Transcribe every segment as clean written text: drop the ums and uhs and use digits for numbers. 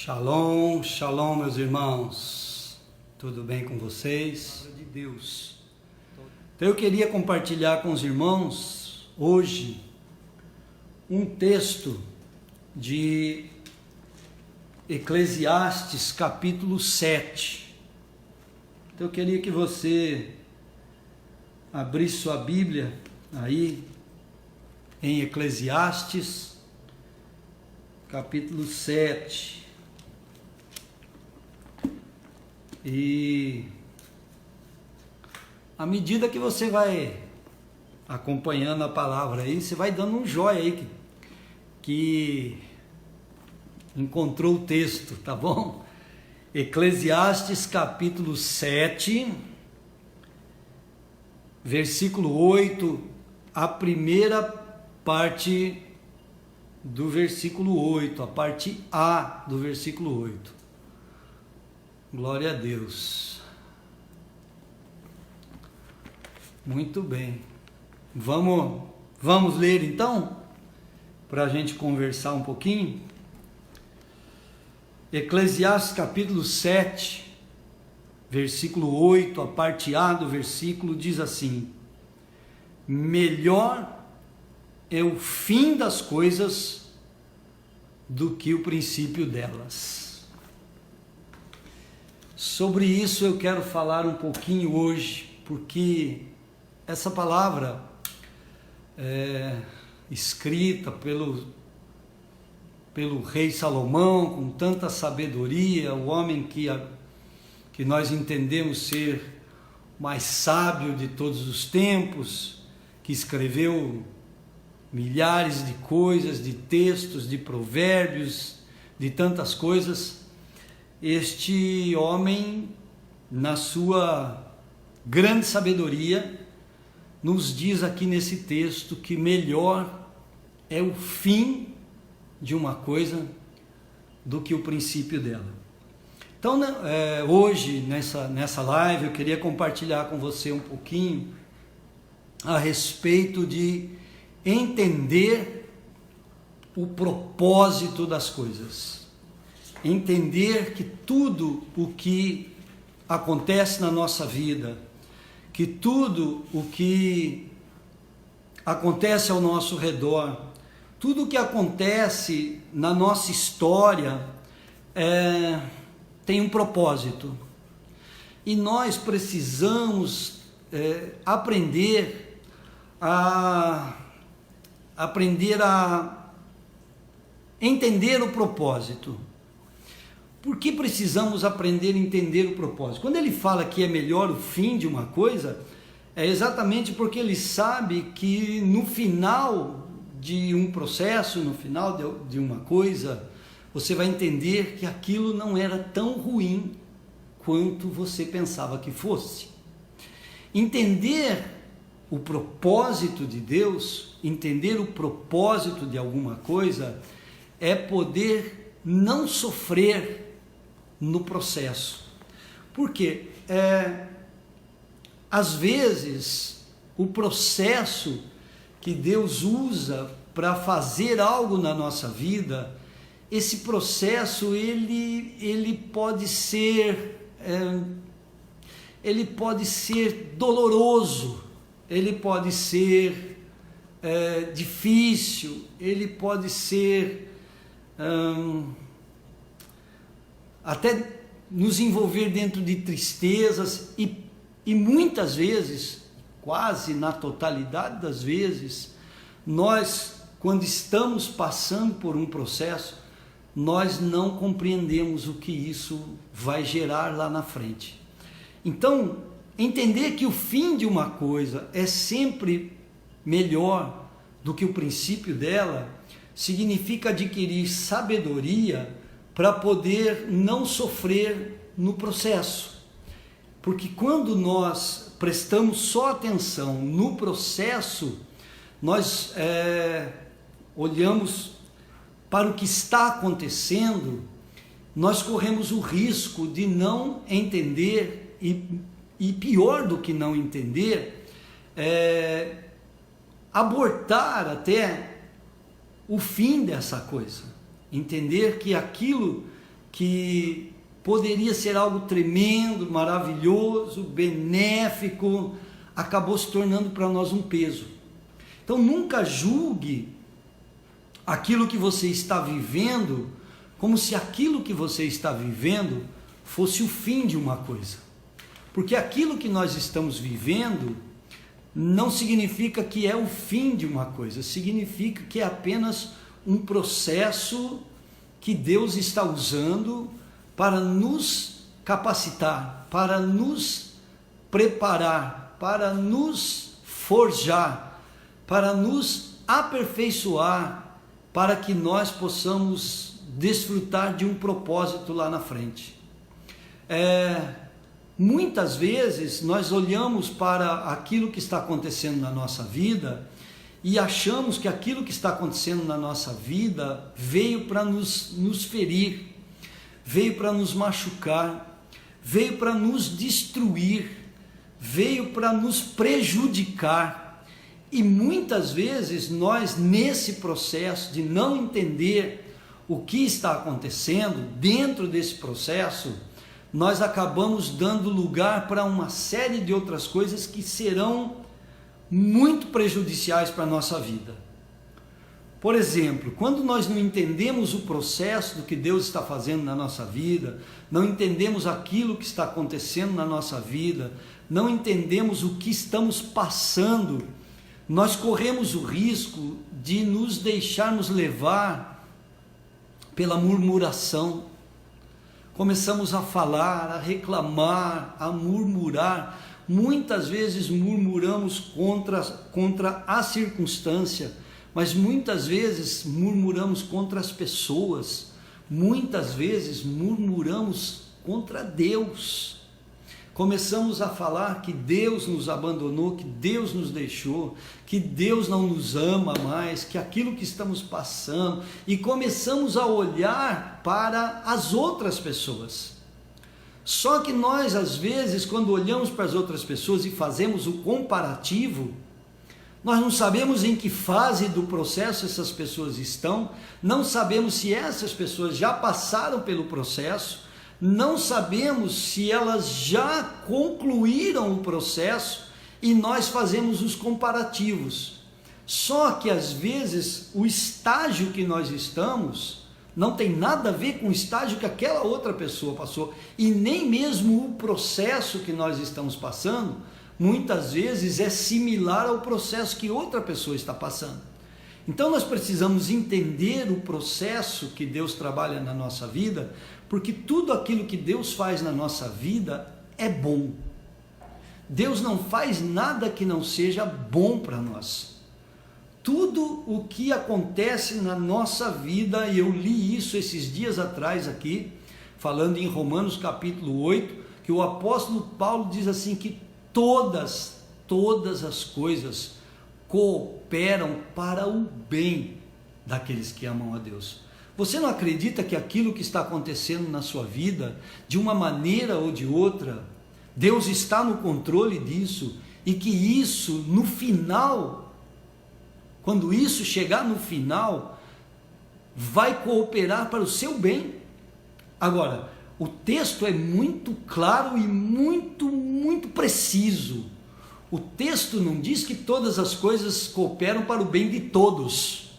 Shalom, shalom, meus irmãos. Tudo bem com vocês? Palavra de Deus. Então eu queria compartilhar com os irmãos hoje um texto de Eclesiastes, capítulo 7. Então eu queria que você abrisse sua Bíblia aí em Eclesiastes, capítulo 7. E à medida que você vai acompanhando a palavra aí, você vai dando um joia aí que encontrou o texto, tá bom? Eclesiastes capítulo 7, versículo 8, a primeira parte do versículo 8, a parte A do versículo 8. Glória a Deus. Muito bem. Vamos ler então, para a gente conversar um pouquinho. Eclesiastes capítulo 7, versículo 8, a parte A do versículo diz assim: melhor é o fim das coisas do que o princípio delas. Sobre isso eu quero falar um pouquinho hoje, porque essa palavra escrita pelo rei Salomão, com tanta sabedoria, o homem que nós entendemos ser mais sábio de todos os tempos, que escreveu milhares de coisas, de textos, de provérbios, de tantas coisas. Este homem, na sua grande sabedoria, nos diz aqui nesse texto que melhor é o fim de uma coisa do que o princípio dela. Então, hoje, nessa live, eu queria compartilhar com você um pouquinho a respeito de entender o propósito das coisas. Entender que tudo o que acontece na nossa vida, que tudo o que acontece ao nosso redor, tudo o que acontece na nossa história tem um propósito. E nós precisamos aprender a entender o propósito. Por que precisamos aprender a entender o propósito? Quando ele fala que é melhor o fim de uma coisa, é exatamente porque ele sabe que no final de um processo, no final de uma coisa, você vai entender que aquilo não era tão ruim quanto você pensava que fosse. Entender o propósito de Deus, entender o propósito de alguma coisa, é poder não sofrer no processo. Porque às vezes o processo que Deus usa para fazer algo na nossa vida, esse processo ele pode ser doloroso, ele pode ser difícil, ele pode ser até nos envolver dentro de tristezas e muitas vezes, quase na totalidade das vezes, nós, quando estamos passando por um processo, nós não compreendemos o que isso vai gerar lá na frente. Então, entender que o fim de uma coisa é sempre melhor do que o princípio dela, significa adquirir sabedoria para poder não sofrer no processo. Porque quando nós prestamos só atenção no processo, nós olhamos para o que está acontecendo, nós corremos o risco de não entender e pior do que não entender, abortar até o fim dessa coisa. Entender que aquilo que poderia ser algo tremendo, maravilhoso, benéfico, acabou se tornando para nós um peso. Então nunca julgue aquilo que você está vivendo como se aquilo que você está vivendo fosse o fim de uma coisa. Porque aquilo que nós estamos vivendo não significa que é o fim de uma coisa, significa que é apenas um processo que Deus está usando para nos capacitar, para nos preparar, para nos forjar, para nos aperfeiçoar, para que nós possamos desfrutar de um propósito lá na frente. Muitas vezes nós olhamos para aquilo que está acontecendo na nossa vida e achamos que aquilo que está acontecendo na nossa vida veio para nos ferir, veio para nos machucar, veio para nos destruir, veio para nos prejudicar. E muitas vezes nós, nesse processo de não entender o que está acontecendo, dentro desse processo, nós acabamos dando lugar para uma série de outras coisas que serão muito prejudiciais para a nossa vida. Por exemplo, quando nós não entendemos o processo do que Deus está fazendo na nossa vida, não entendemos aquilo que está acontecendo na nossa vida, não entendemos o que estamos passando, nós corremos o risco de nos deixarmos levar pela murmuração. Começamos a falar, a reclamar, a murmurar. Muitas vezes murmuramos contra a circunstância, mas muitas vezes murmuramos contra as pessoas, muitas vezes murmuramos contra Deus. Começamos a falar que Deus nos abandonou, que Deus nos deixou, que Deus não nos ama mais, que aquilo que estamos passando, e começamos a olhar para as outras pessoas. Só que nós, às vezes, quando olhamos para as outras pessoas e fazemos o comparativo, nós não sabemos em que fase do processo essas pessoas estão, não sabemos se essas pessoas já passaram pelo processo, não sabemos se elas já concluíram o processo e nós fazemos os comparativos. Só que às vezes o estágio que nós estamos não tem nada a ver com o estágio que aquela outra pessoa passou, e nem mesmo o processo que nós estamos passando muitas vezes é similar ao processo que outra pessoa está passando. Então nós precisamos entender o processo que Deus trabalha na nossa vida, porque tudo aquilo que Deus faz na nossa vida é bom. Deus não faz nada que não seja bom para nós. Tudo o que acontece na nossa vida, e eu li isso esses dias atrás aqui, falando em Romanos capítulo 8, que o apóstolo Paulo diz assim, que todas as coisas cooperam para o bem daqueles que amam a Deus. Você não acredita que aquilo que está acontecendo na sua vida, de uma maneira ou de outra, Deus está no controle disso, e que isso no final, quando isso chegar no final, vai cooperar para o seu bem? Agora, o texto é muito claro e muito preciso. O texto não diz que todas as coisas cooperam para o bem de todos.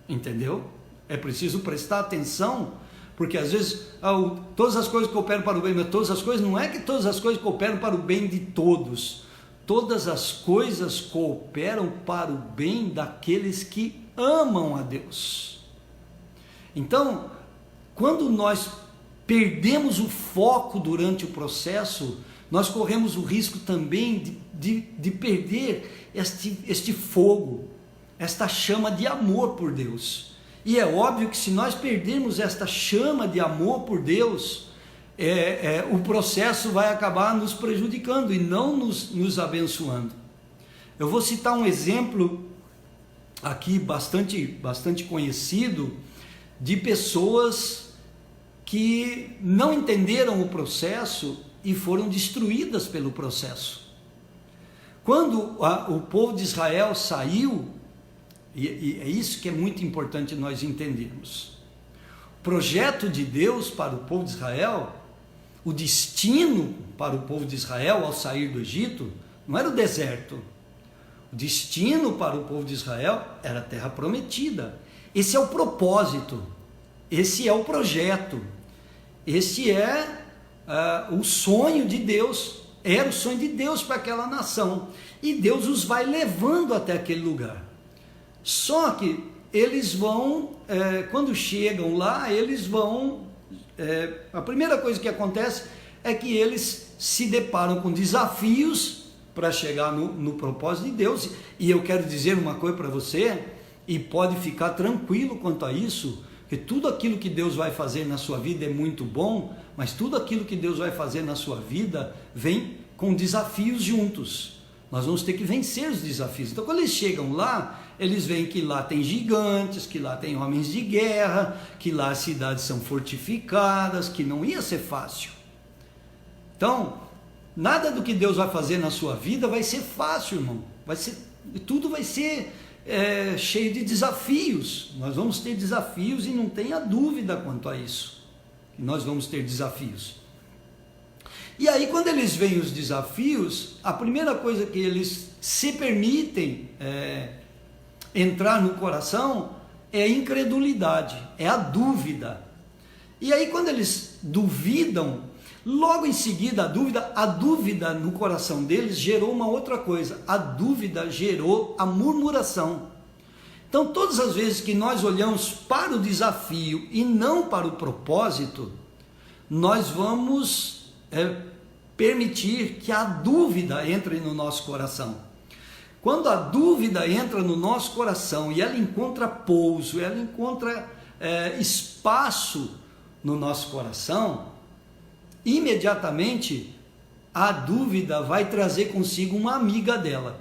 Entendeu? É preciso prestar atenção, porque às vezes todas as coisas cooperam para o bem, mas todas as coisas, não é que todas as coisas cooperam para o bem de todos. Todas as coisas cooperam para o bem daqueles que amam a Deus. Então, quando nós perdemos o foco durante o processo, nós corremos o risco também de perder este fogo, esta chama de amor por Deus. E é óbvio que se nós perdermos esta chama de amor por Deus, o processo vai acabar nos prejudicando e não nos abençoando. Eu vou citar um exemplo aqui bastante conhecido de pessoas que não entenderam o processo e foram destruídas pelo processo. Quando o povo de Israel saiu, e é isso que é muito importante nós entendermos, projeto de Deus para o povo de Israel, o destino para o povo de Israel ao sair do Egito, não era o deserto. O destino para o povo de Israel era a terra prometida. Esse é o propósito, esse é o projeto, esse é o sonho de Deus, era o sonho de Deus para aquela nação. E Deus os vai levando até aquele lugar. Só que eles vão, quando chegam lá, eles vão, a primeira coisa que acontece é que eles se deparam com desafios para chegar no propósito de Deus. E eu quero dizer uma coisa para você, e pode ficar tranquilo quanto a isso, que tudo aquilo que Deus vai fazer na sua vida é muito bom, mas tudo aquilo que Deus vai fazer na sua vida vem com desafios juntos. Nós vamos ter que vencer os desafios. Então, quando eles chegam lá, eles veem que lá tem gigantes, que lá tem homens de guerra, que lá as cidades são fortificadas, que não ia ser fácil. Então, nada do que Deus vai fazer na sua vida vai ser fácil, irmão. Tudo vai ser cheio de desafios. Nós vamos ter desafios e não tenha dúvida quanto a isso. Nós vamos ter desafios. E aí, quando eles veem os desafios, a primeira coisa que eles se permitem entrar no coração é a incredulidade, é a dúvida. E aí, quando eles duvidam, logo em seguida a dúvida no coração deles gerou uma outra coisa, a dúvida gerou a murmuração. Então, todas as vezes que nós olhamos para o desafio e não para o propósito, nós vamos permitir que a dúvida entre no nosso coração. Quando a dúvida entra no nosso coração e ela encontra pouso, ela encontra espaço no nosso coração, imediatamente a dúvida vai trazer consigo uma amiga dela.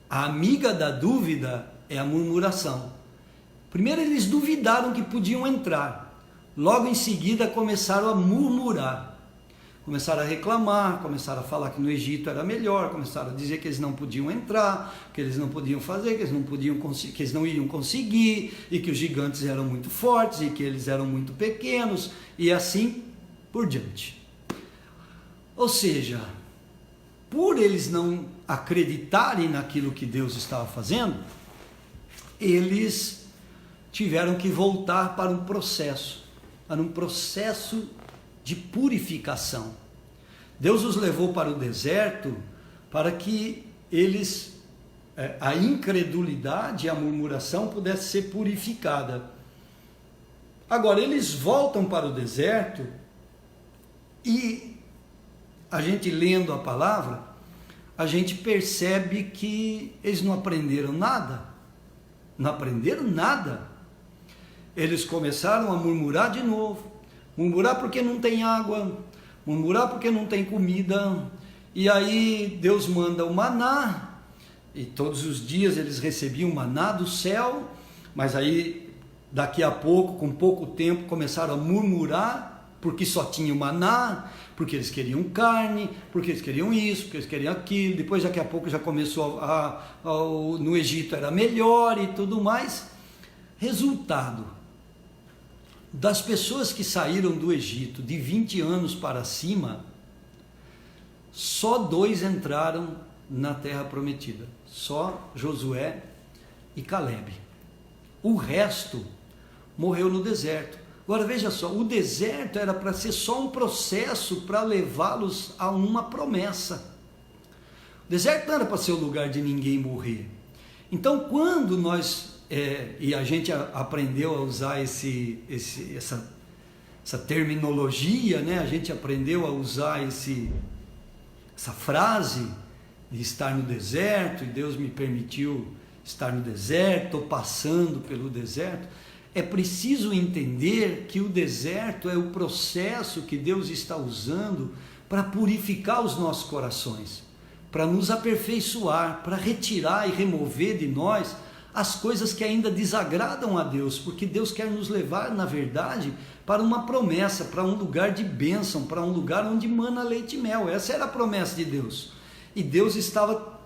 A amiga da dúvida é a murmuração. Primeiro eles duvidaram que podiam entrar, logo em seguida começaram a murmurar. Começaram a reclamar, começaram a falar que no Egito era melhor, começaram a dizer que eles não podiam entrar, que eles não podiam fazer, que eles não iriam conseguir, e que os gigantes eram muito fortes, e que eles eram muito pequenos, e assim por diante. Ou seja, por eles não acreditarem naquilo que Deus estava fazendo, eles tiveram que voltar para um processo de purificação. Deus os levou para o deserto para que eles, a incredulidade e a murmuração pudesse ser purificada. Agora, eles voltam para o deserto e a gente lendo a palavra, a gente percebe que eles não aprenderam nada. Não aprenderam nada. Eles começaram a murmurar de novo. Murmurar porque não tem água, murmurar porque não tem comida, e aí Deus manda o maná, e todos os dias eles recebiam maná do céu, mas aí daqui a pouco, com pouco tempo, começaram a murmurar, porque só tinha o maná, porque eles queriam carne, porque eles queriam isso, porque eles queriam aquilo, depois daqui a pouco já começou no Egito era melhor e tudo mais. Resultado, das pessoas que saíram do Egito de 20 anos para cima, só 2 entraram na terra prometida, só Josué e Calebe. O resto morreu no deserto. Agora veja só, o deserto era para ser só um processo para levá-los a uma promessa. O deserto não era para ser o lugar de ninguém morrer. Então, quando nós e a gente aprendeu a usar essa terminologia, né? A gente aprendeu a usar essa frase de estar no deserto, e Deus me permitiu estar no deserto, estou passando pelo deserto. É preciso entender que o deserto é o processo que Deus está usando para purificar os nossos corações, para nos aperfeiçoar, para retirar e remover de nós as coisas que ainda desagradam a Deus, porque Deus quer nos levar, na verdade, para uma promessa, para um lugar de bênção, para um lugar onde mana leite e mel. Essa era a promessa de Deus. E Deus estava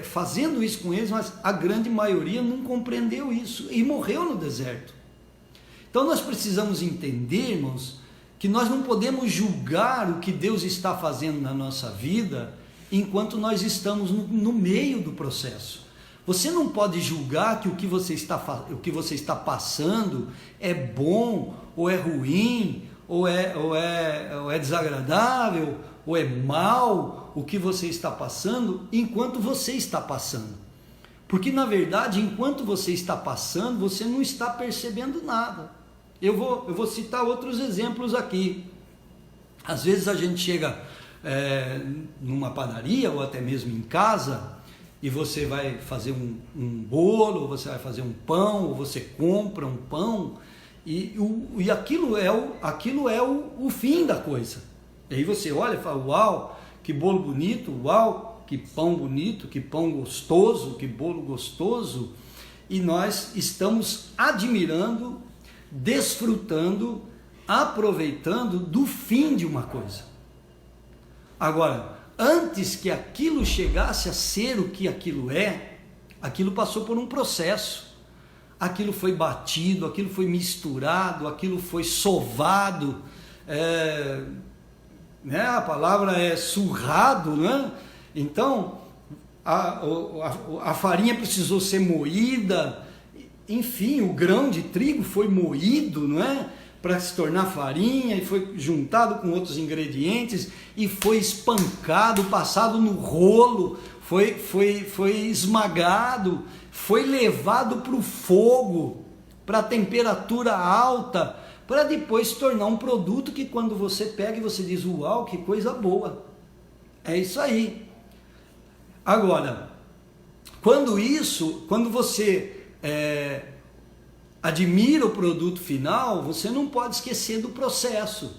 fazendo isso com eles, mas a grande maioria não compreendeu isso e morreu no deserto. Então nós precisamos entender, irmãos, que nós não podemos julgar o que Deus está fazendo na nossa vida enquanto nós estamos no meio do processo. Você não pode julgar que o que você está passando é bom ou é ruim, ou é desagradável, ou é mal o que você está passando enquanto você está passando. Porque na verdade, enquanto você está passando, você não está percebendo nada. Eu vou citar outros exemplos aqui. Às vezes a gente chega numa padaria ou até mesmo em casa, e você vai fazer um bolo, ou você vai fazer um pão, ou você compra um pão, e aquilo é o fim da coisa. E aí você olha e fala, uau, que bolo bonito, uau, que pão bonito, que pão gostoso, que bolo gostoso, e nós estamos admirando, desfrutando, aproveitando do fim de uma coisa. Agora, antes que aquilo chegasse a ser o que aquilo é, aquilo passou por um processo, aquilo foi batido, aquilo foi misturado, aquilo foi sovado, a palavra é surrado, né? Então a farinha precisou ser moída, enfim, o grão de trigo foi moído, não é? Para se tornar farinha, e foi juntado com outros ingredientes, e foi espancado, passado no rolo, foi esmagado, foi levado para o fogo, para a temperatura alta, para depois se tornar um produto que quando você pega e você diz, uau, que coisa boa. É isso aí. Agora, quando você admira o produto final, você não pode esquecer do processo.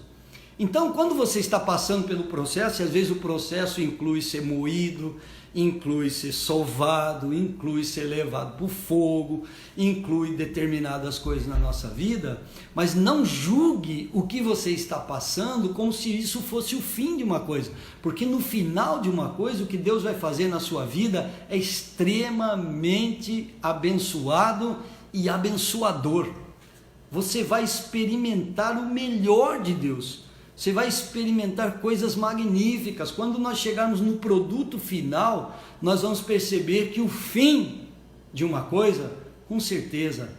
Então, quando você está passando pelo processo, e às vezes o processo inclui ser moído, inclui ser sovado, inclui ser levado para o fogo, inclui determinadas coisas na nossa vida, mas não julgue o que você está passando como se isso fosse o fim de uma coisa, porque no final de uma coisa, o que Deus vai fazer na sua vida é extremamente abençoado e abençoador. Você vai experimentar o melhor de Deus. Você vai experimentar coisas magníficas. Quando nós chegarmos no produto final, nós vamos perceber que o fim de uma coisa, com certeza,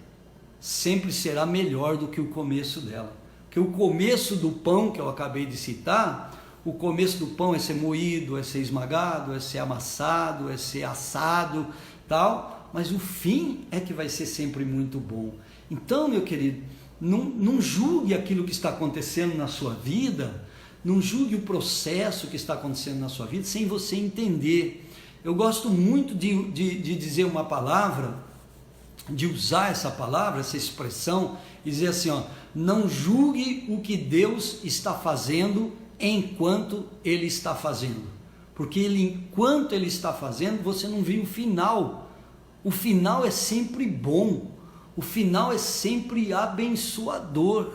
sempre será melhor do que o começo dela. Porque o começo do pão que eu acabei de citar, o começo do pão é ser moído, é ser esmagado, é ser amassado, é ser assado, tal, mas o fim é que vai ser sempre muito bom. Então, meu querido, não julgue aquilo que está acontecendo na sua vida, não julgue o processo que está acontecendo na sua vida sem você entender. Eu gosto muito de dizer uma palavra, de usar essa palavra, essa expressão, e dizer assim, não julgue o que Deus está fazendo enquanto Ele está fazendo, porque enquanto Ele está fazendo, você não viu o final. O final é sempre bom. O final é sempre abençoador,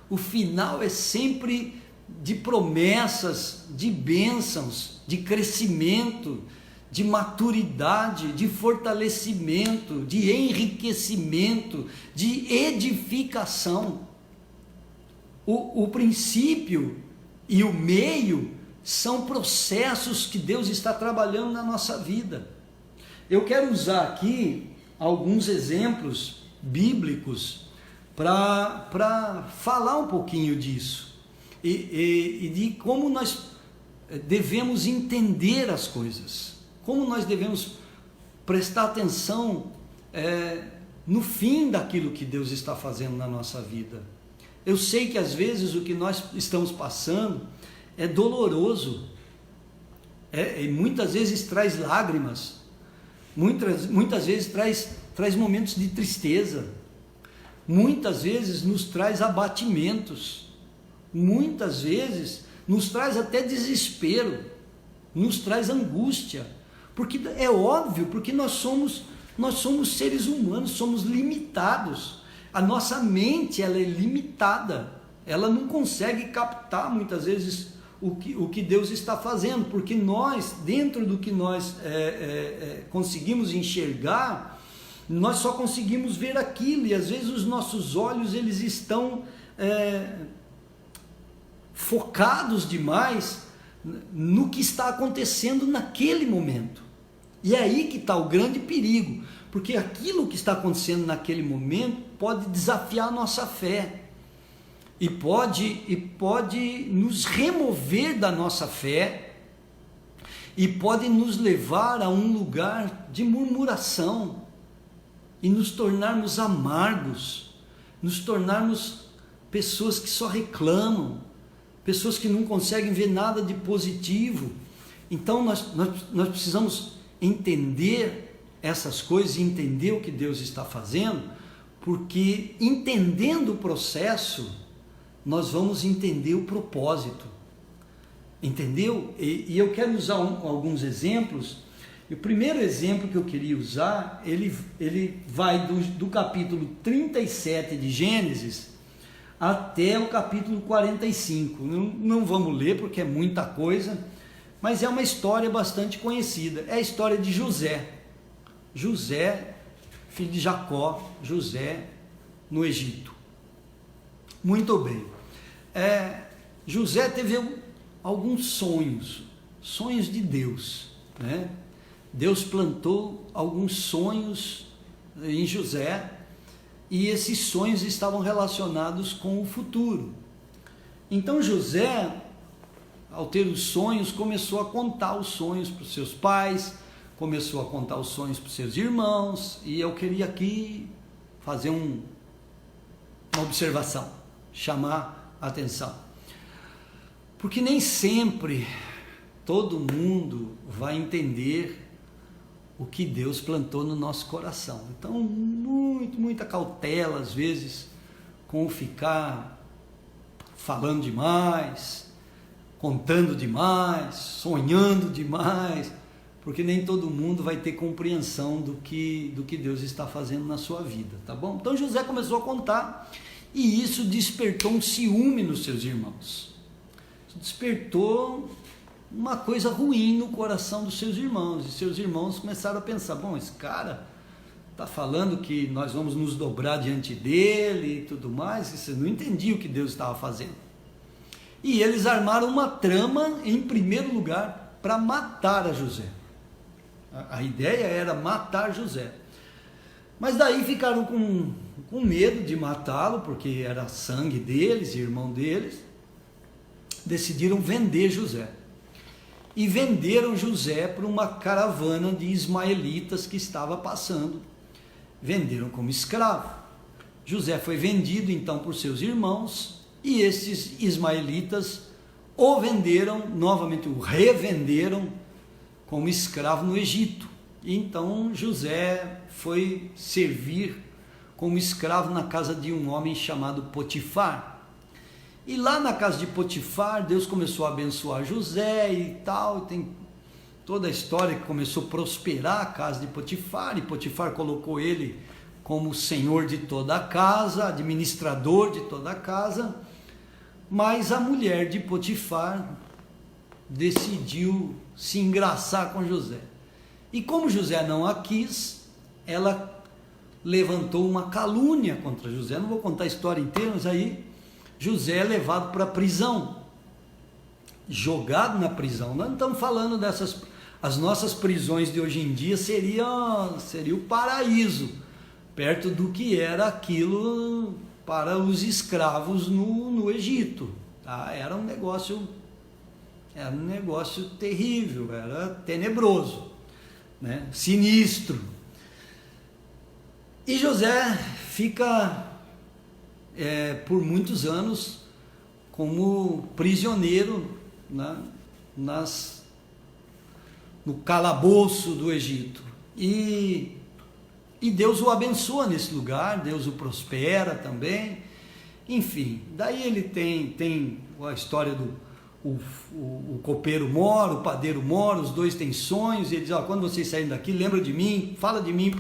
o final é sempre de promessas, de bênçãos, de crescimento, de maturidade, de fortalecimento, de enriquecimento, de edificação. O princípio e o meio são processos que Deus está trabalhando na nossa vida. Eu quero usar aqui alguns exemplos bíblicos para falar um pouquinho disso e de como nós devemos entender as coisas, como nós devemos prestar atenção no fim daquilo que Deus está fazendo na nossa vida. Eu sei que às vezes o que nós estamos passando é doloroso, e muitas vezes traz lágrimas, muitas vezes traz momentos de tristeza, muitas vezes nos traz abatimentos, muitas vezes nos traz até desespero, nos traz angústia, porque é óbvio, porque nós somos seres humanos, somos limitados, a nossa mente ela é limitada, ela não consegue captar muitas vezes o que Deus está fazendo, porque nós, dentro do que nós conseguimos enxergar, nós só conseguimos ver aquilo, e às vezes os nossos olhos eles estão focados demais no que está acontecendo naquele momento. E é aí que está o grande perigo, porque aquilo que está acontecendo naquele momento pode desafiar a nossa fé, e pode nos remover da nossa fé, e pode nos levar a um lugar de murmuração, e nos tornarmos amargos, nos tornarmos pessoas que só reclamam, pessoas que não conseguem ver nada de positivo. Então nós precisamos entender essas coisas, entender o que Deus está fazendo, porque entendendo o processo, nós vamos entender o propósito, entendeu? E eu quero usar alguns exemplos. E o primeiro exemplo que eu queria usar, ele vai do capítulo 37 de Gênesis até o capítulo 45. Não vamos ler porque é muita coisa, mas é uma história bastante conhecida. É a história de José. José, filho de Jacó, José no Egito. Muito bem. José teve alguns sonhos de Deus, né? Deus plantou alguns sonhos em José, e esses sonhos estavam relacionados com o futuro. Então José, ao ter os sonhos, começou a contar os sonhos para os seus pais, começou a contar os sonhos para os seus irmãos, e eu queria aqui fazer uma observação, chamar a atenção, porque nem sempre todo mundo vai entender o que Deus plantou no nosso coração. Então, muita cautela, às vezes, com ficar falando demais, contando demais, sonhando demais, porque nem todo mundo vai ter compreensão do que Deus está fazendo na sua vida, tá bom? Então, José começou a contar, e isso despertou um ciúme nos seus irmãos. Despertou uma coisa ruim no coração dos seus irmãos, e seus irmãos começaram a pensar: bom, esse cara está falando que nós vamos nos dobrar diante dele e tudo mais, e você não entendia o que Deus estava fazendo. E eles armaram uma trama, em primeiro lugar, para matar a José. A ideia era matar José, mas daí ficaram com medo de matá-lo, porque era sangue deles, irmão deles. Decidiram vender José. E venderam José para uma caravana de ismaelitas que estava passando. Venderam como escravo. José foi vendido então por seus irmãos, e esses ismaelitas o venderam, novamente o revenderam como escravo no Egito. E então José foi servir como escravo na casa de um homem chamado Potifar. E lá na casa de Potifar, Deus começou a abençoar José e tal, tem toda a história que começou a prosperar a casa de Potifar, e Potifar colocou ele como senhor de toda a casa, administrador de toda a casa, mas a mulher de Potifar decidiu se engraçar com José. E como José não a quis, ela levantou uma calúnia contra José. Não vou contar a história inteira, mas aí José é levado para a prisão, jogado na prisão. Nós não estamos falando dessas, as nossas prisões de hoje em dia seria o paraíso, perto do que era aquilo para os escravos no Egito, tá? Era um negócio terrível, era tenebroso, né? Sinistro. E José fica por muitos anos como prisioneiro, né, no calabouço do Egito, e Deus o abençoa nesse lugar, Deus o prospera também. Enfim, daí ele tem a história do o copeiro mora, o padeiro mora, os dois têm sonhos, e ele diz: quando vocês saírem daqui, lembra de mim, fala de mim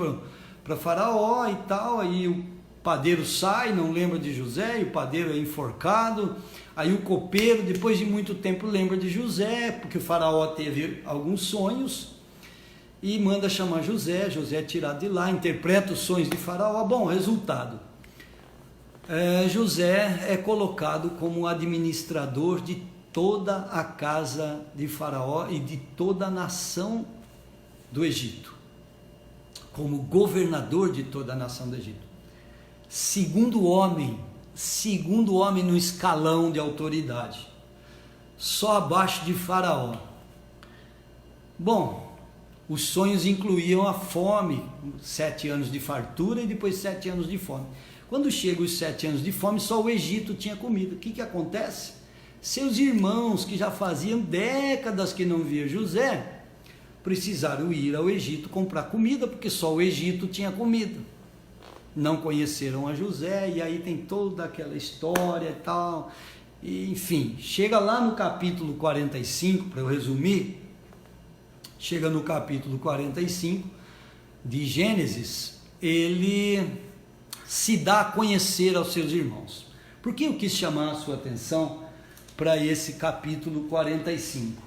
para Faraó e tal. Aí o padeiro sai, não lembra de José, e o padeiro é enforcado. Aí o copeiro, depois de muito tempo, lembra de José, porque o Faraó teve alguns sonhos, e manda chamar José. José é tirado de lá, interpreta os sonhos de Faraó. Bom, resultado, José é colocado como administrador de toda a casa de Faraó e de toda a nação do Egito, como governador de toda a nação do Egito, segundo homem no escalão de autoridade, só abaixo de Faraó. Bom, os sonhos incluíam a fome, 7 anos de fartura e depois 7 anos de fome. Quando chegam os 7 anos de fome, só o Egito tinha comida. O que acontece? Seus irmãos, que já faziam décadas que não via José, precisaram ir ao Egito comprar comida, porque só o Egito tinha comida. Não conheceram a José, e aí tem toda aquela história e tal. E, enfim, chega lá no capítulo 45, para eu resumir, chega no capítulo 45 de Gênesis, ele se dá a conhecer aos seus irmãos. Por que eu quis chamar a sua atenção para esse capítulo 45?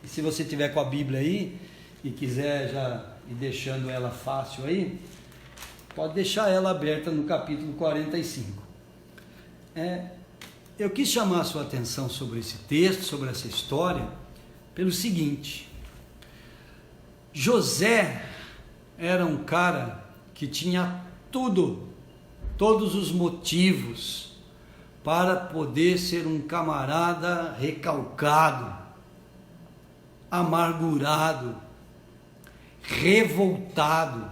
Se você tiver com a Bíblia aí e quiser já ir deixando ela fácil aí, pode deixar ela aberta no capítulo 45. Eu quis chamar a sua atenção sobre esse texto, sobre essa história, pelo seguinte: José era um cara que tinha todos os motivos para poder ser um camarada recalcado, amargurado, revoltado,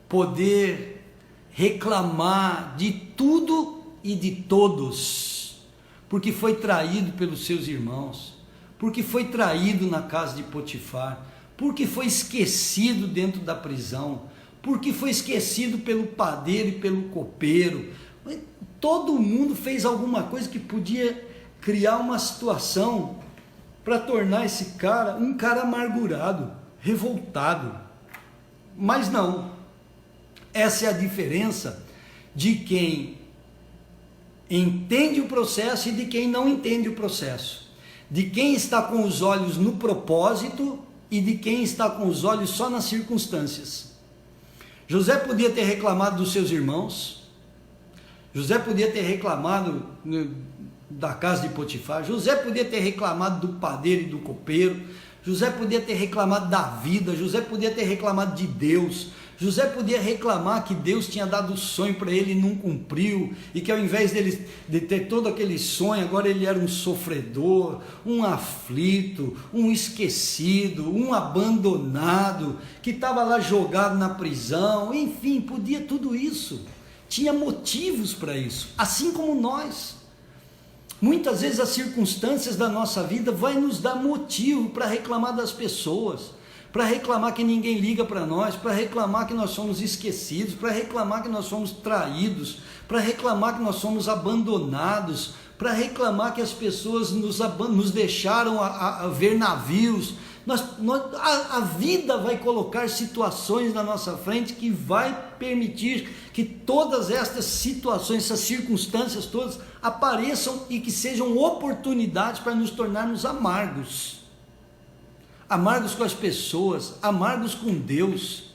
poder reclamar de tudo e de todos, porque foi traído pelos seus irmãos, porque foi traído na casa de Potifar, porque foi esquecido dentro da prisão, porque foi esquecido pelo padeiro e pelo copeiro. Todo mundo fez alguma coisa que podia criar uma situação para tornar esse cara um cara amargurado, revoltado. Mas não, essa é a diferença de quem entende o processo e de quem não entende o processo, de quem está com os olhos no propósito e de quem está com os olhos só nas circunstâncias. José podia ter reclamado dos seus irmãos, José podia ter reclamado da casa de Potifar, José podia ter reclamado do padeiro e do copeiro, José podia ter reclamado da vida, José podia ter reclamado de Deus, José podia reclamar que Deus tinha dado o sonho para ele e não cumpriu, e que ao invés de ter todo aquele sonho, agora ele era um sofredor, um aflito, um esquecido, um abandonado, que estava lá jogado na prisão. Enfim, podia tudo isso, tinha motivos para isso, assim como nós. Muitas vezes as circunstâncias da nossa vida vai nos dar motivo para reclamar das pessoas, para reclamar que ninguém liga para nós, para reclamar que nós somos esquecidos, para reclamar que nós somos traídos, para reclamar que nós somos abandonados, para reclamar que as pessoas nos deixaram a ver navios. A vida vai colocar situações na nossa frente que vai permitir que todas estas situações, essas circunstâncias todas apareçam e que sejam oportunidades para nos tornarmos amargos com as pessoas, amargos com Deus,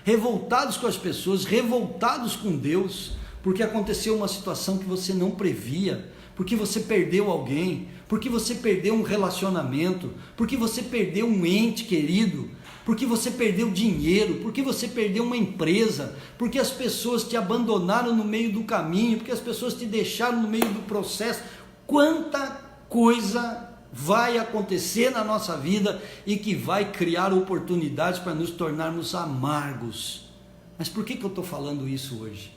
revoltados com as pessoas, revoltados com Deus, porque aconteceu uma situação que você não previa, porque você perdeu alguém, porque você perdeu um relacionamento, porque você perdeu um ente querido, porque você perdeu dinheiro, porque você perdeu uma empresa, porque as pessoas te abandonaram no meio do caminho, porque as pessoas te deixaram no meio do processo. Quanta coisa vai acontecer na nossa vida e que vai criar oportunidades para nos tornarmos amargos. Mas por que eu estou falando isso hoje?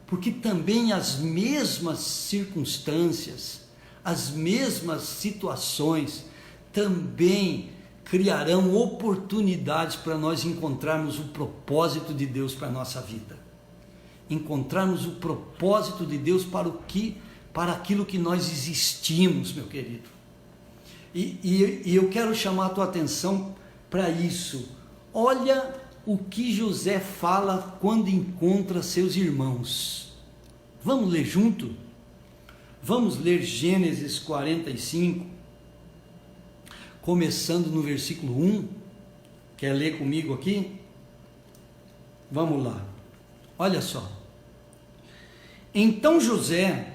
Porque também as mesmas circunstâncias, as mesmas situações também criarão oportunidades para nós encontrarmos o propósito de Deus para a nossa vida, encontrarmos o propósito de Deus para aquilo que nós existimos, meu querido. E eu quero chamar a tua atenção para isso. Olha o que José fala quando encontra seus irmãos. Vamos ler junto? Vamos ler Gênesis 45. começando no versículo 1. Quer ler comigo aqui? Vamos lá. Olha só. Então José,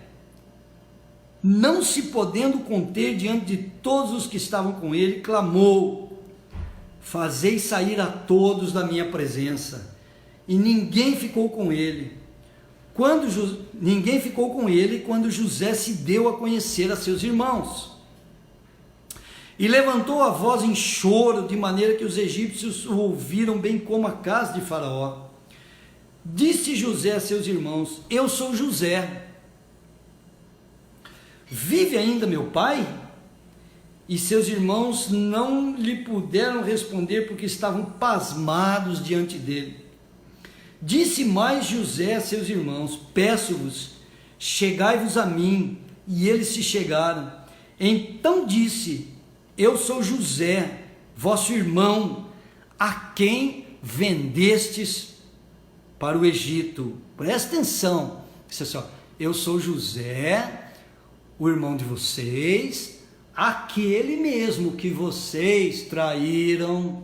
não se podendo conter diante de todos os que estavam com ele, clamou: fazei sair a todos da minha presença. E ninguém ficou com ele. Ninguém ficou com ele quando José se deu a conhecer a seus irmãos. E levantou a voz em choro, de maneira que os egípcios o ouviram, bem como a casa de Faraó. Disse José a seus irmãos: eu sou José. Vive ainda meu pai? E seus irmãos não lhe puderam responder, porque estavam pasmados diante dele. Disse mais José a seus irmãos: peço-vos, chegai-vos a mim. E eles se chegaram. Então disse: eu sou José, vosso irmão, a quem vendestes para o Egito. Presta atenção. Disse assim, ó, eu sou José, o irmão de vocês, aquele mesmo que vocês traíram,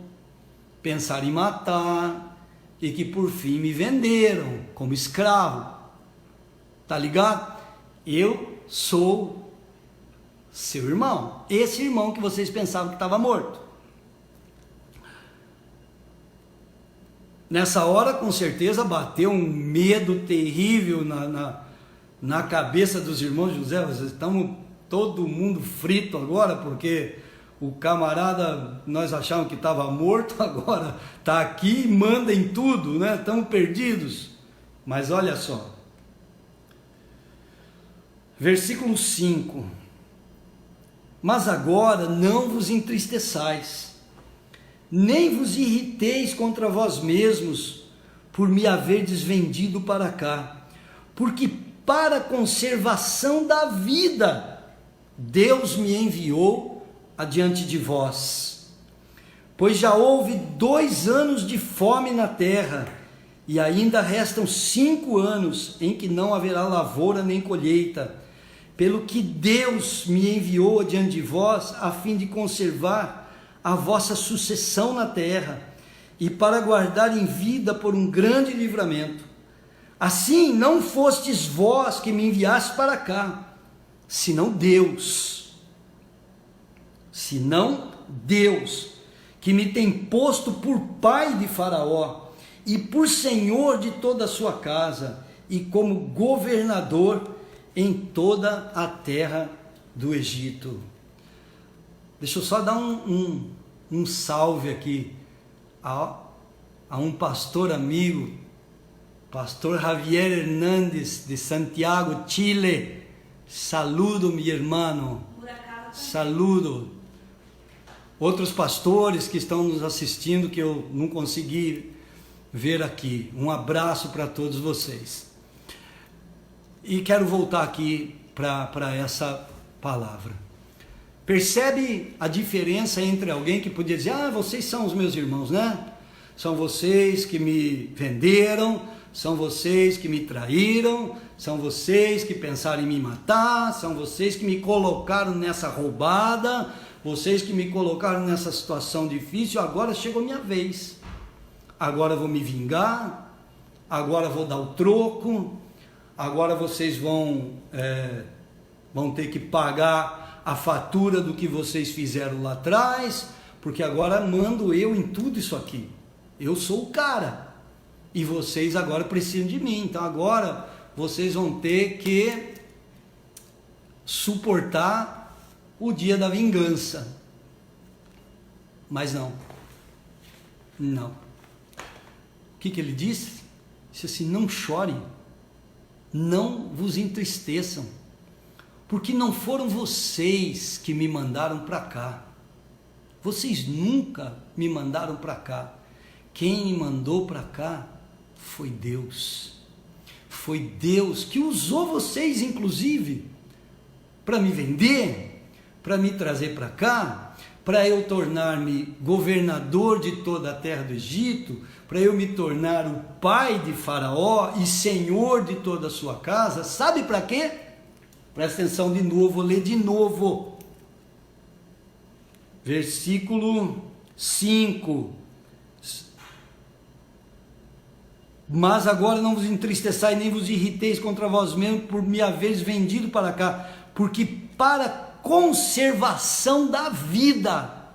pensaram em matar, e que por fim me venderam como escravo. Tá ligado? Eu sou seu irmão, esse irmão que vocês pensavam que estava morto. Nessa hora, com certeza, bateu um medo terrível na cabeça dos irmãos José. Estamos todo mundo frito agora, porque o camarada, nós achávamos que estava morto, agora está aqui e manda em tudo, né? Estamos perdidos. Mas olha só, versículo 5: mas agora não vos entristeçais, nem vos irriteis contra vós mesmos, por me haverdes vendido para cá, porque para a conservação da vida Deus me enviou adiante de vós. Pois já houve 2 anos de fome na terra, e ainda restam 5 anos em que não haverá lavoura nem colheita, pelo que Deus me enviou adiante de vós, a fim de conservar a vossa sucessão na terra, e para guardar em vida por um grande livramento. Assim não fostes vós que me enviaste para cá, senão Deus, que me tem posto por pai de Faraó, e por senhor de toda a sua casa, e como governador em toda a terra do Egito. Deixa eu só dar um salve aqui a um pastor amigo, pastor Javier Hernández de Santiago, Chile. Saludo, mi hermano. Saludo. Outros pastores que estão nos assistindo, que eu não consegui ver aqui. Um abraço para todos vocês. E quero voltar aqui para essa palavra. Percebe a diferença entre alguém que podia dizer: ah, vocês são os meus irmãos, né? São vocês que me venderam, são vocês que me traíram, são vocês que pensaram em me matar, são vocês que me colocaram nessa roubada, vocês que me colocaram nessa situação difícil. Agora chegou a minha vez, agora vou me vingar, agora vou dar o troco, agora vocês vão ter que pagar a fatura do que vocês fizeram lá atrás, porque agora mando eu em tudo isso aqui. Eu sou o cara, e vocês agora precisam de mim, então agora vocês vão ter que suportar o dia da vingança. Mas não. O que ele disse? Disse assim: não chorem, não vos entristeçam, porque não foram vocês que me mandaram para cá. Vocês nunca me mandaram para cá. Quem me mandou para cá foi Deus. Foi Deus que usou vocês, inclusive, para me vender, para me trazer para cá, para eu tornar-me governador de toda a terra do Egito, para eu me tornar o pai de Faraó e senhor de toda a sua casa. Sabe para quê? Presta atenção de novo, vou ler de novo. versículo 5. Mas agora não vos entristeçai, nem vos irriteis contra vós mesmos, por me haveres vendido para cá, porque para conservação da vida,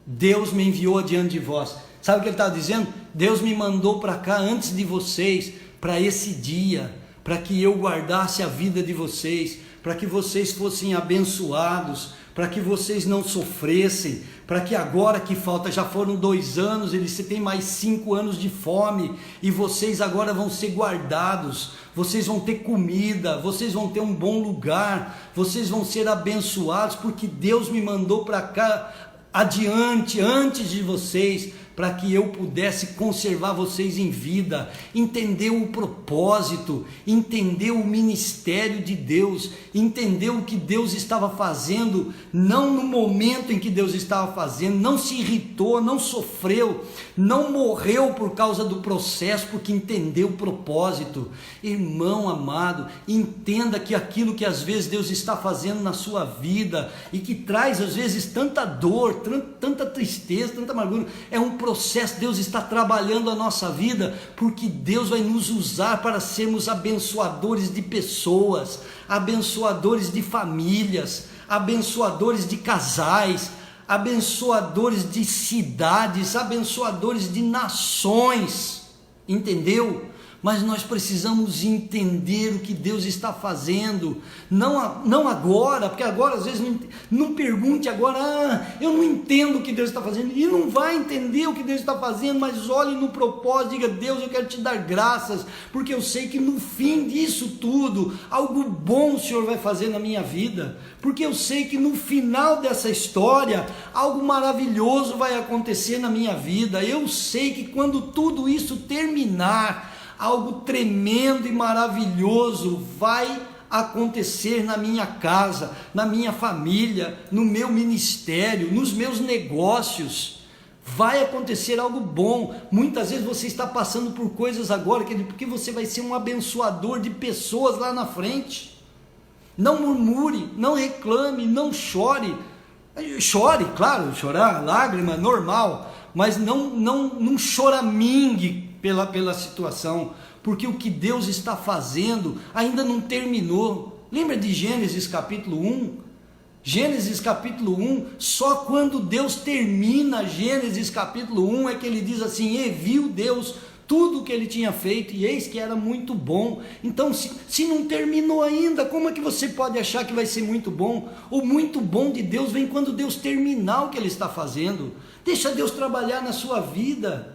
Deus me enviou adiante de vós. Sabe o que ele está dizendo? Deus me mandou para cá antes de vocês, para esse dia, para que eu guardasse a vida de vocês, para que vocês fossem abençoados, para que vocês não sofressem, para que agora que falta, já foram 2 anos, você tem mais 5 anos de fome, e vocês agora vão ser guardados, vocês vão ter comida, vocês vão ter um bom lugar, vocês vão ser abençoados, porque Deus me mandou para cá adiante, antes de vocês, para que eu pudesse conservar vocês em vida, entender o propósito, entender o ministério de Deus, entender o que Deus estava fazendo, não no momento em que Deus estava fazendo, não se irritou, não sofreu, não morreu por causa do processo, porque entendeu o propósito. Irmão amado, entenda que aquilo que às vezes Deus está fazendo na sua vida, e que traz às vezes tanta dor, tanta tristeza, tanta amargura, é um processo. Deus está trabalhando a nossa vida, porque Deus vai nos usar para sermos abençoadores de pessoas, abençoadores de famílias, abençoadores de casais, abençoadores de cidades, abençoadores de nações, entendeu? Mas nós precisamos entender o que Deus está fazendo, não agora, porque agora às vezes não pergunte agora, eu não entendo o que Deus está fazendo, e não vai entender o que Deus está fazendo, mas olhe no propósito, diga: Deus, eu quero te dar graças, porque eu sei que no fim disso tudo, algo bom o Senhor vai fazer na minha vida, porque eu sei que no final dessa história, algo maravilhoso vai acontecer na minha vida. Eu sei que quando tudo isso terminar, algo tremendo e maravilhoso vai acontecer na minha casa, na minha família, no meu ministério, nos meus negócios. Vai acontecer algo bom. Muitas vezes você está passando por coisas agora, porque você vai ser um abençoador de pessoas lá na frente. Não murmure, não reclame, não chore. Chore, claro, chorar, lágrima, normal, mas não choramingue pela situação, porque o que Deus está fazendo ainda não terminou. Lembra de Gênesis capítulo 1? Gênesis capítulo 1, só quando Deus termina Gênesis capítulo 1 é que ele diz assim: e viu Deus tudo o que ele tinha feito, e eis que era muito bom. Então, se não terminou ainda, como é que você pode achar que vai ser muito bom? O muito bom de Deus vem quando Deus terminar o que ele está fazendo. Deixa Deus trabalhar na sua vida.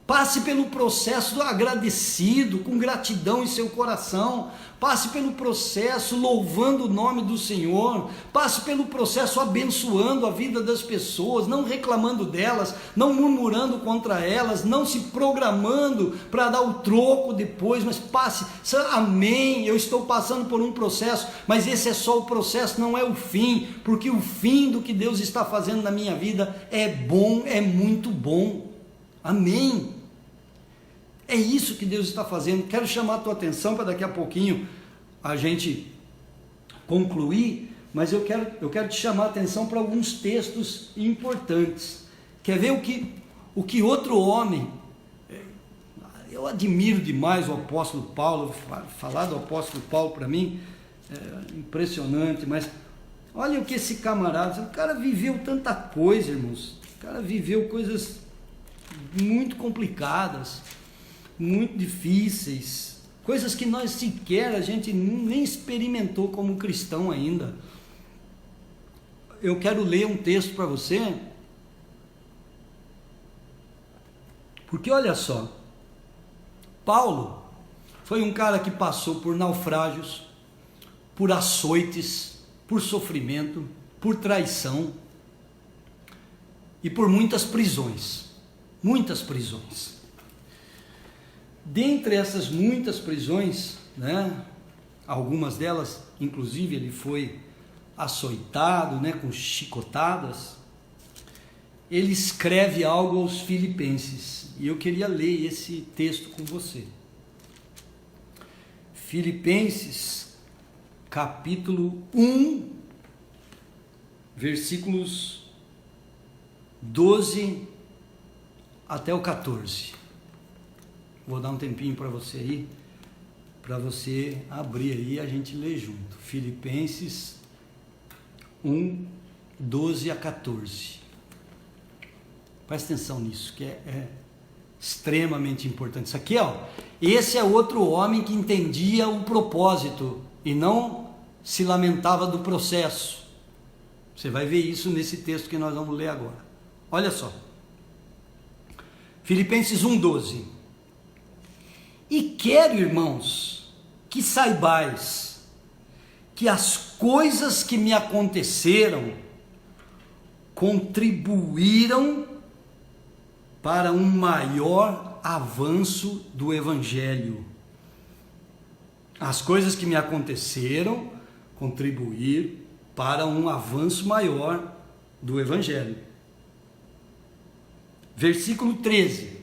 Passe pelo processo agradecido, com gratidão em seu coração. Passe pelo processo louvando o nome do Senhor. Passe pelo processo abençoando a vida das pessoas, não reclamando delas, não murmurando contra elas, não se programando para dar o troco depois, mas passe. Amém, eu estou passando por um processo, mas esse é só o processo, não é o fim, porque o fim do que Deus está fazendo na minha vida é bom, é muito bom. Amém. É isso que Deus está fazendo. Quero chamar a tua atenção para daqui a pouquinho a gente concluir, mas eu quero te chamar a atenção para alguns textos importantes. Quer ver o que outro homem, eu admiro demais o apóstolo Paulo, falar do apóstolo Paulo para mim é impressionante, mas olha o que esse camarada, o cara viveu tanta coisa, irmãos, o cara viveu coisas muito complicadas, muito difíceis, coisas que nós sequer a gente nem experimentou como cristão ainda. Eu quero ler um texto para você, porque olha só, Paulo foi um cara que passou por naufrágios, por açoites, por sofrimento, por traição e por muitas prisões. Muitas prisões. Dentre essas muitas prisões, algumas delas, inclusive, ele foi açoitado, com chicotadas. Ele escreve algo aos Filipenses, e eu queria ler esse texto com você. Filipenses, capítulo 1, versículos 12 até o 14. Vou dar um tempinho para você aí, para você abrir aí e a gente lê junto. Filipenses 1, 12 a 14. Presta atenção nisso, que é extremamente importante. Isso aqui, ó, esse é outro homem que entendia o propósito e não se lamentava do processo. Você vai ver isso nesse texto que nós vamos ler agora. Olha só. Filipenses 1:12. E quero, irmãos, que saibais que as coisas que me aconteceram contribuíram para um maior avanço do Evangelho. As coisas que me aconteceram contribuíram para um avanço maior do Evangelho. Versículo 13.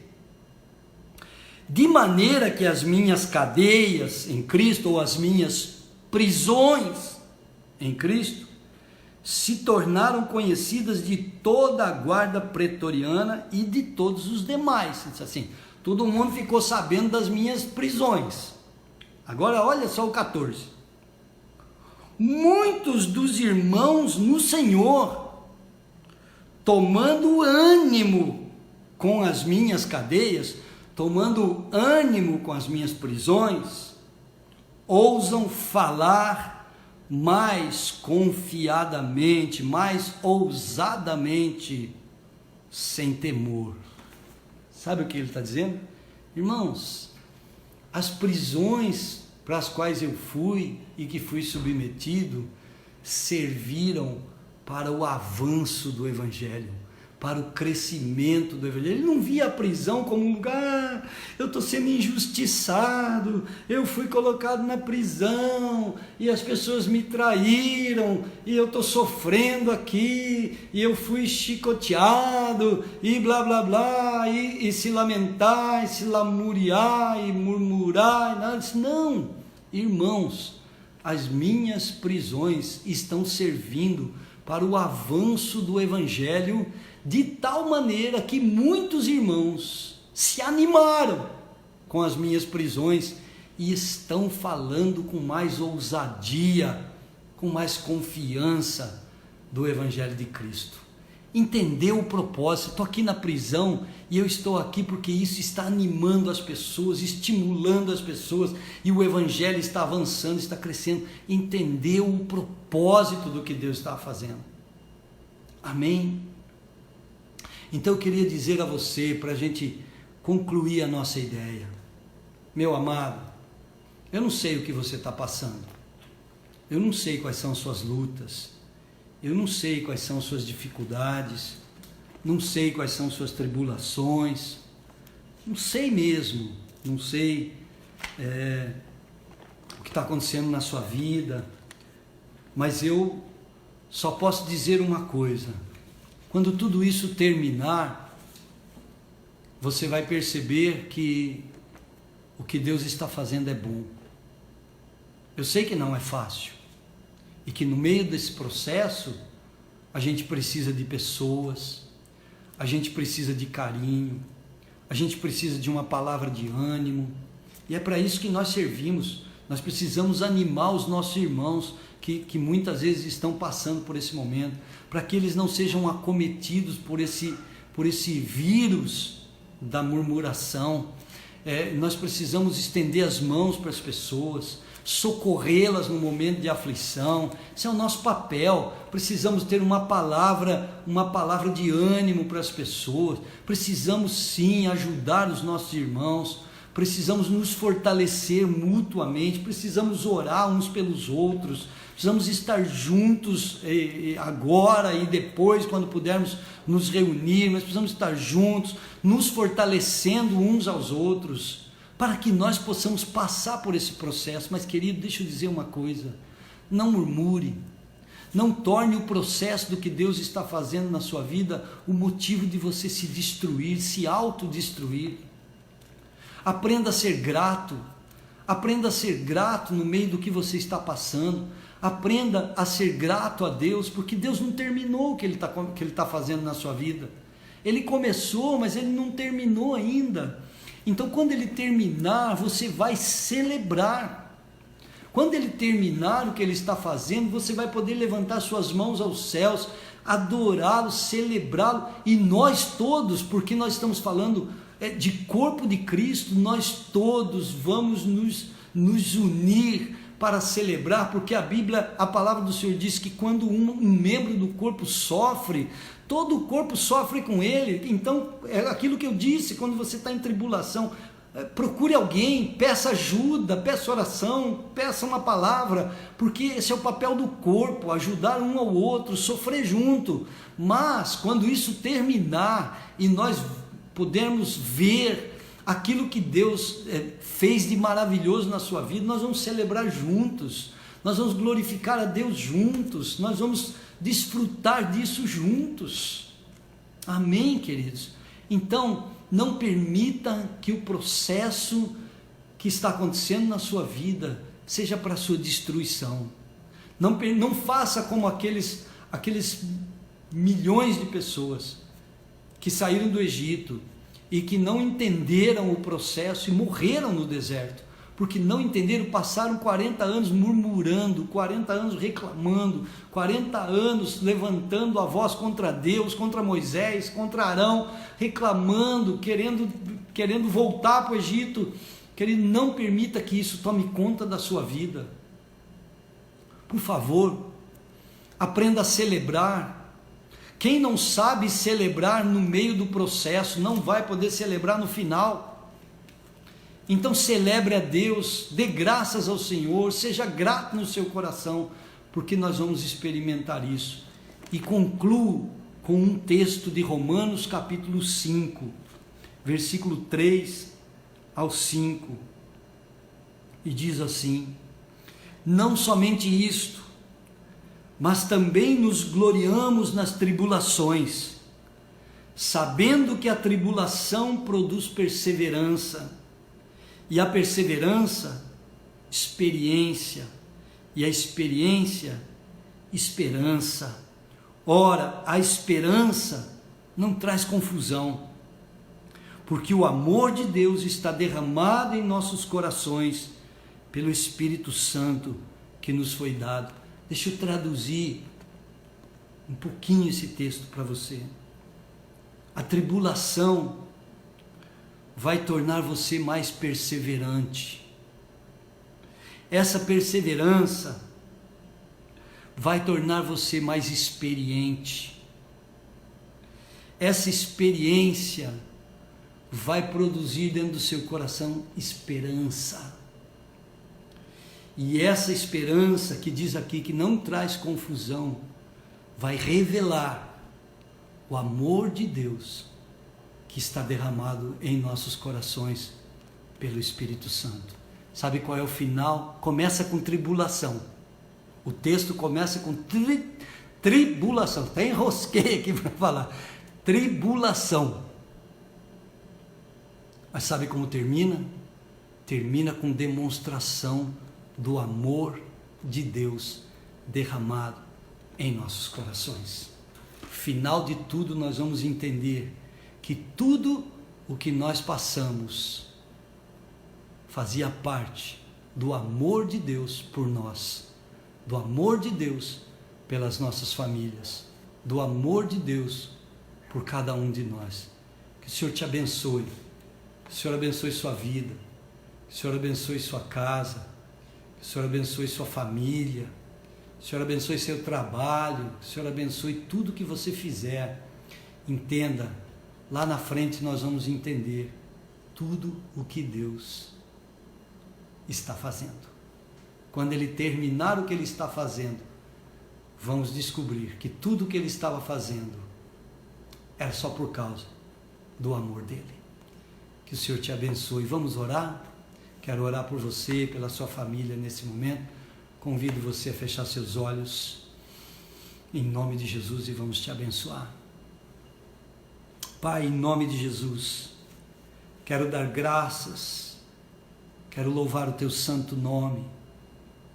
De maneira que as minhas cadeias em Cristo, ou as minhas prisões em Cristo, se tornaram conhecidas de toda a guarda pretoriana e de todos os demais. Assim, todo mundo ficou sabendo das minhas prisões. Agora olha só o 14. Muitos dos irmãos no Senhor, tomando ânimo com as minhas cadeias, tomando ânimo com as minhas prisões, ousam falar mais confiadamente, mais ousadamente, sem temor. Sabe o que ele está dizendo? Irmãos, as prisões para as quais eu fui e que fui submetido, serviram para o avanço do Evangelho, para o crescimento do Evangelho. Ele não via a prisão como um lugar, eu estou sendo injustiçado, eu fui colocado na prisão, e as pessoas me traíram, e eu estou sofrendo aqui, e eu fui chicoteado, e blá blá blá, e se lamentar, e se lamuriar, e murmurar, e nada disso. Não, irmãos, as minhas prisões estão servindo para o avanço do Evangelho, de tal maneira que muitos irmãos se animaram com as minhas prisões e estão falando com mais ousadia, com mais confiança do Evangelho de Cristo. Entendeu o propósito? Estou aqui na prisão e eu estou aqui porque isso está animando as pessoas, estimulando as pessoas, e o Evangelho está avançando, está crescendo. Entendeu o propósito do que Deus está fazendo. Amém? Então eu queria dizer a você, para a gente concluir a nossa ideia, meu amado, eu não sei o que você está passando, eu não sei quais são as suas lutas, eu não sei quais são as suas dificuldades, não sei quais são as suas tribulações, não sei mesmo, não sei o que está acontecendo na sua vida, mas eu só posso dizer uma coisa: quando tudo isso terminar, você vai perceber que o que Deus está fazendo é bom. Eu sei que não é fácil, e que no meio desse processo, a gente precisa de pessoas, a gente precisa de carinho, a gente precisa de uma palavra de ânimo, e é para isso que nós servimos. Nós precisamos animar os nossos irmãos que muitas vezes estão passando por esse momento, para que eles não sejam acometidos por esse vírus da murmuração. Nós precisamos estender as mãos para as pessoas, socorrê-las no momento de aflição. Esse é o nosso papel. Precisamos ter uma palavra de ânimo para as pessoas. Precisamos sim ajudar os nossos irmãos. Precisamos nos fortalecer mutuamente, precisamos orar uns pelos outros, precisamos estar juntos agora e depois, quando pudermos nos reunir, mas precisamos estar juntos, nos fortalecendo uns aos outros, para que nós possamos passar por esse processo. Mas, querido, deixa eu dizer uma coisa: não murmure, não torne o processo do que Deus está fazendo na sua vida o motivo de você se destruir, se autodestruir. Aprenda a ser grato, no meio do que você está passando, aprenda a ser grato a Deus, porque Deus não terminou o que Ele está fazendo na sua vida, Ele começou, mas ele não terminou ainda. Então, quando ele terminar, você vai celebrar. Quando ele terminar o que ele está fazendo, você vai poder levantar suas mãos aos céus, adorá-lo, celebrá-lo, e nós todos, porque nós estamos falando de corpo de Cristo, nós todos vamos nos unir para celebrar, porque a Bíblia, a palavra do Senhor diz que quando um membro do corpo sofre, todo o corpo sofre com ele. Então, é aquilo que eu disse, quando você está em tribulação, procure alguém, peça ajuda, peça oração, peça uma palavra, porque esse é o papel do corpo, ajudar um ao outro, sofrer junto. Mas quando isso terminar e nós pudermos ver aquilo que Deus fez de maravilhoso na sua vida, nós vamos celebrar juntos, nós vamos glorificar a Deus juntos, nós vamos desfrutar disso juntos. Amém, queridos? Então, não permita que o processo que está acontecendo na sua vida seja para a sua destruição. Não faça como aqueles milhões de pessoas que saíram do Egito e que não entenderam o processo e morreram no deserto, porque não entenderam, passaram 40 anos murmurando, 40 anos reclamando, 40 anos levantando a voz contra Deus, contra Moisés, contra Arão, reclamando, querendo voltar para o Egito. Querido, não permita que isso tome conta da sua vida. Por favor, aprenda a celebrar. Quem não sabe celebrar no meio do processo, não vai poder celebrar no final. Então celebre a Deus, dê graças ao Senhor, seja grato no seu coração, porque nós vamos experimentar isso. E concluo com um texto de Romanos capítulo 5, versículo 3 ao 5, e diz assim: não somente isto, mas também nos gloriamos nas tribulações, sabendo que a tribulação produz perseverança, e a perseverança, experiência, e a experiência, esperança. Ora, a esperança não traz confusão, porque o amor de Deus está derramado em nossos corações pelo Espírito Santo que nos foi dado. Deixa eu traduzir um pouquinho esse texto para você. A tribulação vai tornar você mais perseverante. Essa perseverança vai tornar você mais experiente. Essa experiência vai produzir dentro do seu coração esperança. E essa esperança que diz aqui que não traz confusão, vai revelar o amor de Deus que está derramado em nossos corações pelo Espírito Santo. Sabe qual é o final? Começa com tribulação. O texto começa com tribulação. Até enrosquei aqui para falar. Tribulação. Mas sabe como termina? Termina com demonstração do amor de Deus derramado em nossos corações. Final de tudo, nós vamos entender que tudo o que nós passamos fazia parte do amor de Deus por nós, do amor de Deus pelas nossas famílias, do amor de Deus por cada um de nós. Que o Senhor te abençoe, que o Senhor abençoe sua vida, que o Senhor abençoe sua casa, que o Senhor abençoe sua família, que o Senhor abençoe seu trabalho, que o Senhor abençoe tudo que você fizer. Entenda, lá na frente nós vamos entender tudo o que Deus está fazendo. Quando Ele terminar o que Ele está fazendo, vamos descobrir que tudo o que Ele estava fazendo era só por causa do amor dEle. Que o Senhor te abençoe. Vamos orar? Quero orar por você, pela sua família nesse momento. Convido você a fechar seus olhos em nome de Jesus e vamos te abençoar. Pai, em nome de Jesus, quero dar graças, quero louvar o teu santo nome,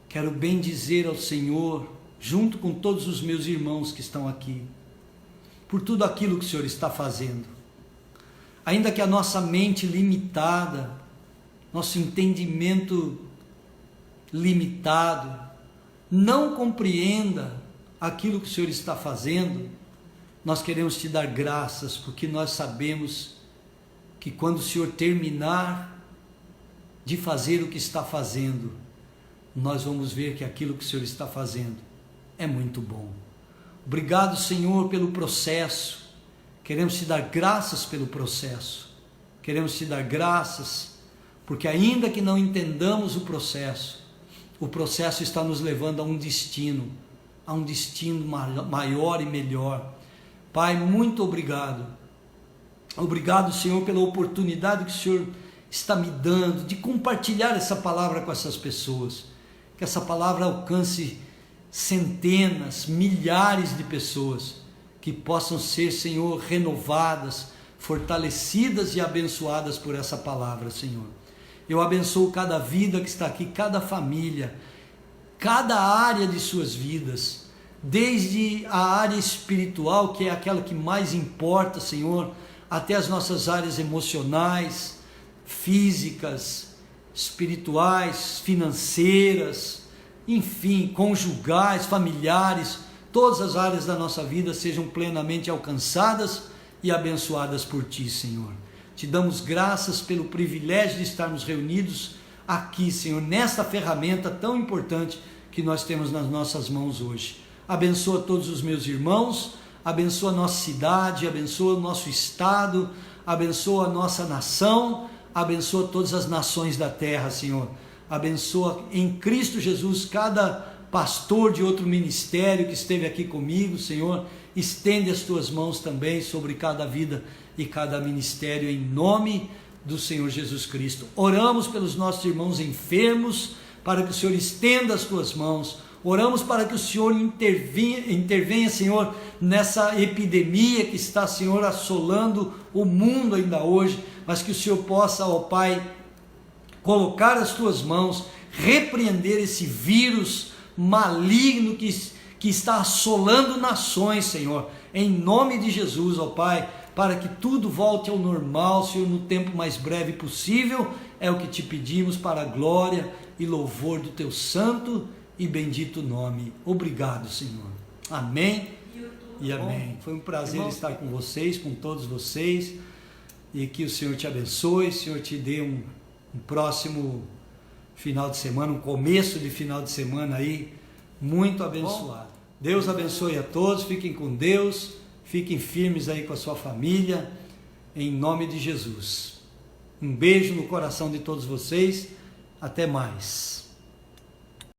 quero bendizer ao Senhor, junto com todos os meus irmãos que estão aqui, por tudo aquilo que o Senhor está fazendo. Ainda que a nossa mente limitada, nosso entendimento limitado, não compreenda aquilo que o Senhor está fazendo, nós queremos te dar graças, porque nós sabemos que quando o Senhor terminar de fazer o que está fazendo, nós vamos ver que aquilo que o Senhor está fazendo é muito bom. Obrigado, Senhor, pelo processo. Queremos te dar graças pelo processo. Queremos te dar graças, porque ainda que não entendamos o processo está nos levando a um destino maior e melhor. Pai, muito obrigado. Obrigado, Senhor, pela oportunidade que o Senhor está me dando de compartilhar essa palavra com essas pessoas. Que essa palavra alcance centenas, milhares de pessoas, que possam ser, Senhor, renovadas, fortalecidas e abençoadas por essa palavra, Senhor. Eu abençoo cada vida que está aqui, cada família, cada área de suas vidas, desde a área espiritual, que é aquela que mais importa, Senhor, até as nossas áreas emocionais, físicas, espirituais, financeiras, enfim, conjugais, familiares, todas as áreas da nossa vida sejam plenamente alcançadas e abençoadas por Ti, Senhor. Te damos graças pelo privilégio de estarmos reunidos aqui, Senhor, nesta ferramenta tão importante que nós temos nas nossas mãos hoje. Abençoa todos os meus irmãos, abençoa a nossa cidade, abençoa o nosso estado, abençoa a nossa nação, abençoa todas as nações da terra, Senhor. Abençoa em Cristo Jesus cada pastor de outro ministério que esteve aqui comigo, Senhor. Estende as tuas mãos também sobre cada vida e cada ministério, em nome do Senhor Jesus Cristo. Oramos pelos nossos irmãos enfermos, para que o Senhor estenda as tuas mãos. Oramos para que o Senhor intervenha, Senhor, nessa epidemia que está, Senhor, assolando o mundo ainda hoje, mas que o Senhor possa, ó Pai, colocar as tuas mãos, repreender esse vírus maligno que está assolando nações, Senhor, em nome de Jesus, ó Pai, para que tudo volte ao normal, Senhor, no tempo mais breve possível. É o que te pedimos, para a glória e louvor do teu santo e bendito nome. Obrigado, Senhor. Amém e amém. Foi um prazer estar com vocês, com todos vocês, e que o Senhor te abençoe, o Senhor te dê um próximo final de semana, um começo de final de semana aí, muito abençoado. Deus abençoe a todos, fiquem com Deus, fiquem firmes aí com a sua família, em nome de Jesus. Um beijo no coração de todos vocês, até mais.